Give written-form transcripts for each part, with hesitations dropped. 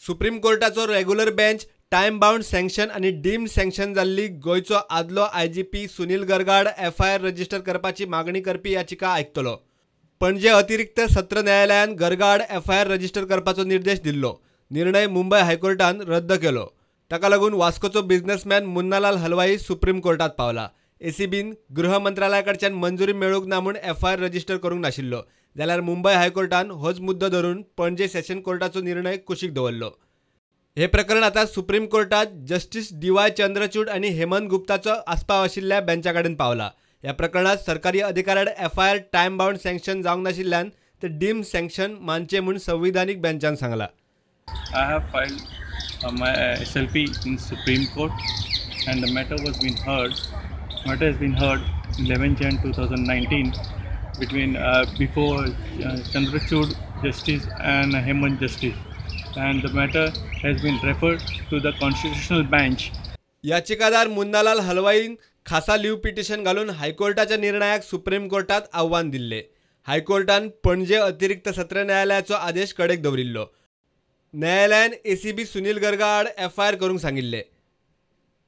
Supreme कोर्टाचो regular bench time bound sanction आणि deemed sanction जाल्ली गोयचो आदलो IGP Sunil Gargad FIR register करपाची मागणी करपी याचिका आयकतलो। पणजे अतिरिक्त सत्र न्यायालयान गरगाड एफआयआर रजिस्टर करपाचो निर्देश दिल्लो। निर्णय मुंबय हायकोर्टान रद्द केलो। ताका लागून वास्कोचो बिझनेसमॅन मुन्नालाल हलवाई सुप्रीम कोर्टात पावला। एसीबीन गृह मंत्रालया कडच्यान मंजुरी मेळूंक ना म्हूण एफआयआर रजिस्टर करूंक नाशिल्लो, जाल्यार मुंबय हायकोर्टान होच मुद्दो धरून पणजे सेशन कोर्टाचो निर्णय कुशीक दवरलो। हे प्रकरण आता सुप्रीम कोर्टात जस्टिस DY चंद्रचूड आणि हेमंत गुप्ताचो आस्पाव आशिल्ल्या बेंचा कडेन पावला। ह्या प्रकरणात सरकारी अधिकाऱ्याक एफआयआर टायम बाउंड सँक्शन जावंक नाशिल्ल्यान ते डीम्ड सँक्शन मानचे म्हूण संविधानीक बेंचान सांगला। I have filed my SLP in Supreme Court, and the matter has been heard 11 Jan 2019 between before Chandrachud Justice and Hemant Justice, and the matter has been referred to the Constitutional Bench. याचिकादार Munnalal हलवाईन खासा leave petition घालून हायकोर्टाच्या निर्णयाक supreme कोर्टात आव्हान दिल्ले। हायकोर्टान पणजे अतिरिक्त सत्र न्यायालयाचो आदेश कडेक दवरिल्लो। न्यायालयान एसीबी सुनील गरगाड एफआयआर करूंक सांगिल्ले।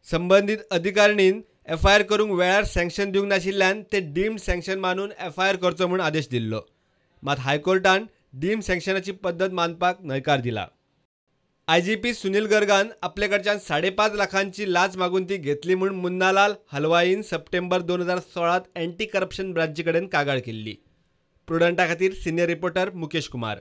संबंधित अधिकारिणीन एफआयआर करूंक वेळार सँक्शन दिवंक नाशिल्ल्यान ते डीम्ड सँक्शन मानून एफआयआर करचो म्हूण आदेश दिल्लो। मात हायकोर्टान डीम्ड सँक्शनाची पद्दत मानपाक न्हयकार दिला। आयजीपी सुनील गरगान आपले कडच्यान 5.5 लाखांची लाच मागून ती घेतली म्हूण मुन्नालाल हलवाईन सप्टेंबर 2016 अँटी करप्शन ब्रांची कडेन कागाळ केल्ली। प्रुडंटा खातीर सिनियर रिपोर्टर मुकेश कुमार।